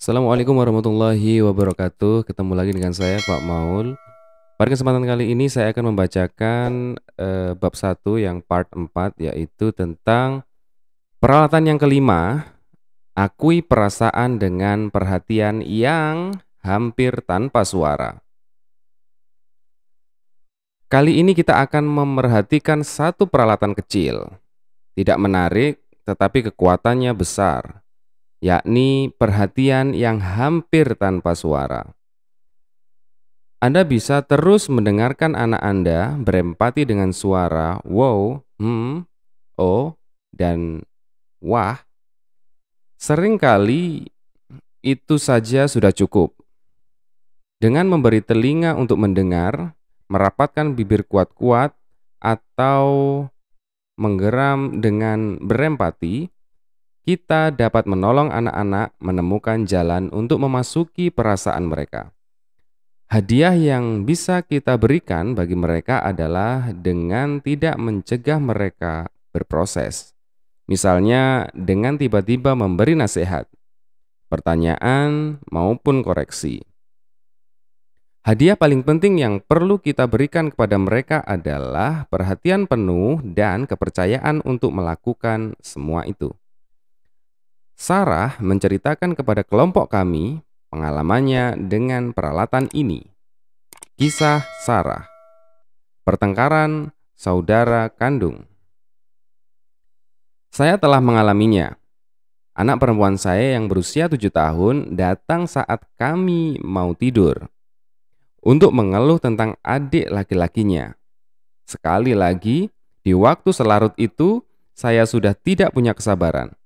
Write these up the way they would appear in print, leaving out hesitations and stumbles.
Assalamualaikum warahmatullahi wabarakatuh. Ketemu lagi dengan saya Pak Maul. Pada kesempatan kali ini saya akan membacakan bab 1 yang part 4, yaitu tentang peralatan yang kelima, akui perasaan dengan perhatian yang hampir tanpa suara. Kali ini kita akan memerhatikan satu peralatan kecil, tidak menarik tetapi kekuatannya besar, yakni perhatian yang hampir tanpa suara. Anda bisa terus mendengarkan anak Anda berempati dengan suara wow, oh, dan wah. Seringkali itu saja sudah cukup. Dengan memberi telinga untuk mendengar, merapatkan bibir kuat-kuat, atau menggeram dengan berempati, kita dapat menolong anak-anak menemukan jalan untuk memasuki perasaan mereka. Hadiah yang bisa kita berikan bagi mereka adalah dengan tidak mencegah mereka berproses. Misalnya dengan tiba-tiba memberi nasihat, pertanyaan, maupun koreksi. Hadiah paling penting yang perlu kita berikan kepada mereka adalah perhatian penuh dan kepercayaan untuk melakukan semua itu. Sarah menceritakan kepada kelompok kami pengalamannya dengan peralatan ini. Kisah Sarah, pertengkaran saudara kandung. Saya telah mengalaminya. Anak perempuan saya yang berusia 7 tahun datang saat kami mau tidur untuk mengeluh tentang adik laki-lakinya. Sekali lagi, di waktu selarut itu, saya sudah tidak punya kesabaran.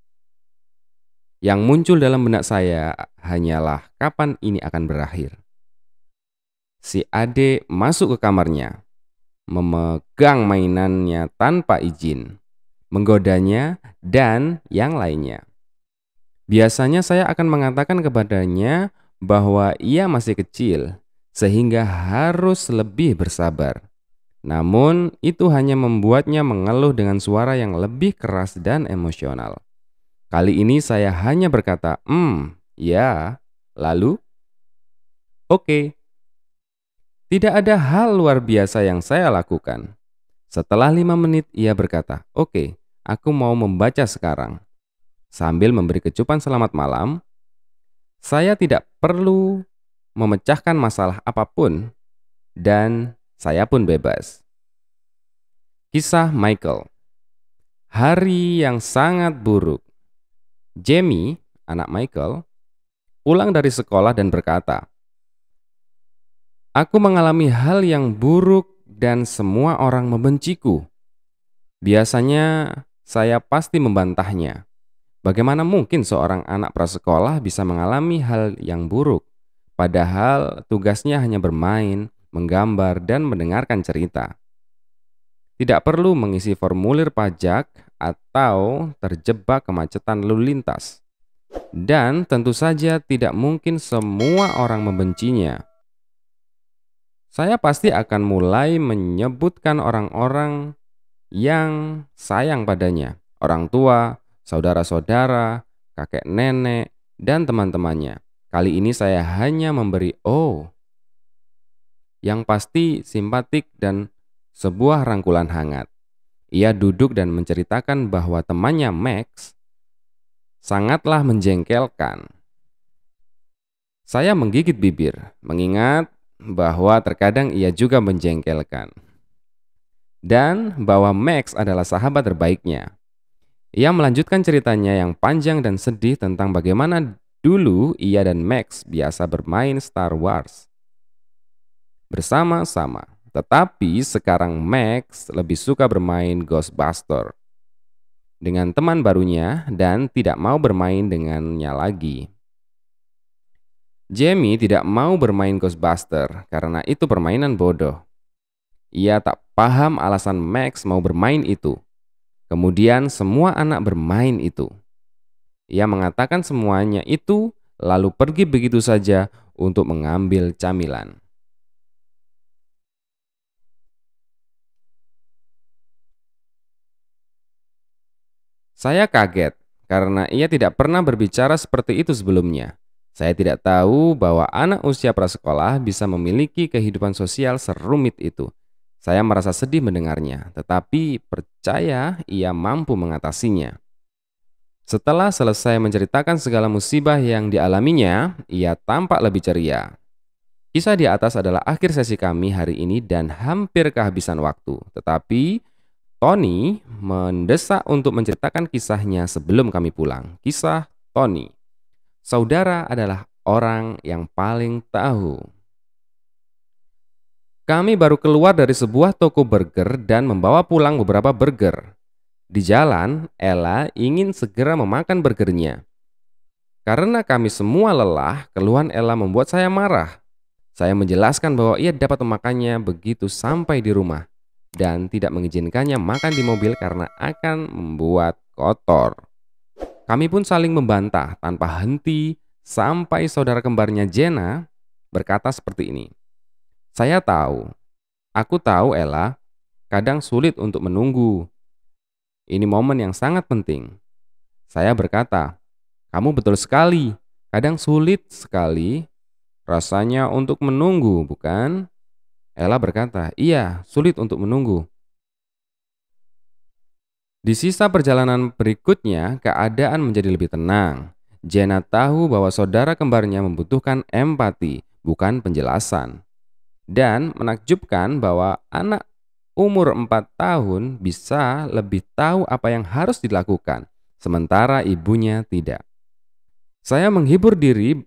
Yang muncul dalam benak saya hanyalah kapan ini akan berakhir. Si adik masuk ke kamarnya, memegang mainannya tanpa izin, menggodanya, dan yang lainnya. Biasanya saya akan mengatakan kepadanya bahwa ia masih kecil, sehingga harus lebih bersabar. Namun, itu hanya membuatnya mengeluh dengan suara yang lebih keras dan emosional. Kali ini saya hanya berkata, ya, lalu, oke. Tidak ada hal luar biasa yang saya lakukan. Setelah 5 menit, ia berkata, oke, aku mau membaca sekarang. Sambil memberi kecupan selamat malam, saya tidak perlu memecahkan masalah apapun, dan saya pun bebas. Kisah Michael. Hari yang sangat buruk. Jamie, anak Michael, pulang dari sekolah dan berkata, "Aku mengalami hal yang buruk dan semua orang membenciku." Biasanya saya pasti membantahnya. Bagaimana mungkin seorang anak prasekolah bisa mengalami hal yang buruk, padahal tugasnya hanya bermain, menggambar, dan mendengarkan cerita. Tidak perlu mengisi formulir pajak atau terjebak kemacetan lalu lintas. Dan tentu saja tidak mungkin semua orang membencinya. Saya pasti akan mulai menyebutkan orang-orang yang sayang padanya, orang tua, saudara-saudara, kakek nenek, dan teman-temannya. Kali ini saya hanya memberi yang pasti simpatik dan sebuah rangkulan hangat. Ia duduk dan menceritakan bahwa temannya Max sangatlah menjengkelkan. Saya menggigit bibir, mengingat bahwa terkadang ia juga menjengkelkan. Dan bahwa Max adalah sahabat terbaiknya. Ia melanjutkan ceritanya yang panjang dan sedih tentang bagaimana dulu ia dan Max biasa bermain Star Wars bersama-sama. Tetapi sekarang Max lebih suka bermain Ghostbuster dengan teman barunya dan tidak mau bermain dengannya lagi. Jamie tidak mau bermain Ghostbuster karena itu permainan bodoh. Ia tak paham alasan Max mau bermain itu. Kemudian semua anak bermain itu. Ia mengatakan semuanya itu lalu pergi begitu saja untuk mengambil camilan. Saya kaget karena ia tidak pernah berbicara seperti itu sebelumnya. Saya tidak tahu bahwa anak usia prasekolah bisa memiliki kehidupan sosial serumit itu. Saya merasa sedih mendengarnya, tetapi percaya ia mampu mengatasinya. Setelah selesai menceritakan segala musibah yang dialaminya, ia tampak lebih ceria. Kisah di atas adalah akhir sesi kami hari ini dan hampir kehabisan waktu. Tetapi Tony mendesak untuk menceritakan kisahnya sebelum kami pulang. Kisah Tony. Saudara adalah orang yang paling tahu. Kami baru keluar dari sebuah toko burger dan membawa pulang beberapa burger. Di jalan, Ella ingin segera memakan burgernya. Karena kami semua lelah, keluhan Ella membuat saya marah. Saya menjelaskan bahwa ia dapat memakannya begitu sampai di rumah dan tidak mengizinkannya makan di mobil karena akan membuat kotor. Kami pun saling membantah tanpa henti sampai saudara kembarnya Jenna berkata seperti ini. Aku tahu Ella, kadang sulit untuk menunggu. Ini momen yang sangat penting. Saya berkata, kamu betul sekali, kadang sulit sekali rasanya untuk menunggu, bukan? Ella berkata, iya, sulit untuk menunggu. Di sisa perjalanan berikutnya, keadaan menjadi lebih tenang. Jenna tahu bahwa saudara kembarnya membutuhkan empati, bukan penjelasan. Dan menakjubkan bahwa anak umur 4 tahun bisa lebih tahu apa yang harus dilakukan, sementara ibunya tidak. Saya menghibur diri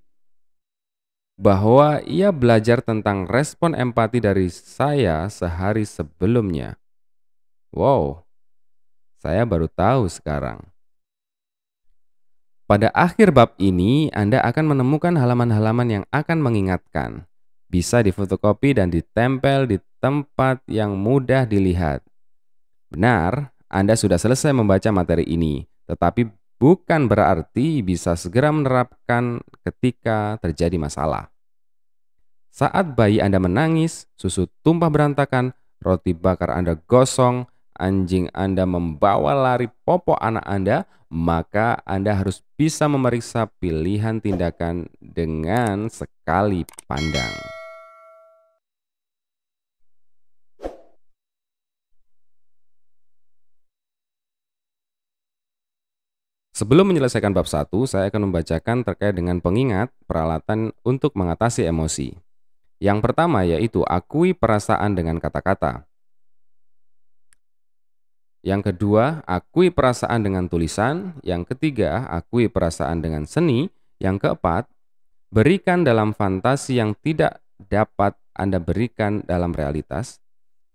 bahwa ia belajar tentang respon empati dari saya sehari sebelumnya. Wow, saya baru tahu sekarang. Pada akhir bab ini, Anda akan menemukan halaman-halaman yang akan mengingatkan. Bisa difotokopi dan ditempel di tempat yang mudah dilihat. Benar, Anda sudah selesai membaca materi ini, tetapi bukan berarti bisa segera menerapkan ketika terjadi masalah. Saat bayi Anda menangis, susu tumpah berantakan, roti bakar Anda gosong, anjing Anda membawa lari popok anak Anda, maka Anda harus bisa memeriksa pilihan tindakan dengan sekali pandang. Sebelum menyelesaikan bab 1, saya akan membacakan terkait dengan pengingat peralatan untuk mengatasi emosi. Yang pertama yaitu akui perasaan dengan kata-kata. Yang kedua, akui perasaan dengan tulisan. Yang ketiga, akui perasaan dengan seni. Yang keempat, berikan dalam fantasi yang tidak dapat Anda berikan dalam realitas.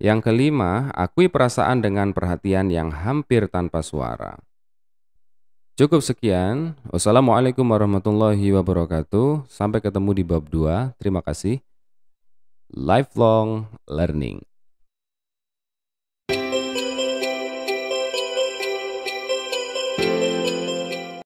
Yang kelima, akui perasaan dengan perhatian yang hampir tanpa suara. Cukup sekian. Wassalamualaikum warahmatullahi wabarakatuh. Sampai ketemu di bab 2. Terima kasih. Lifelong learning.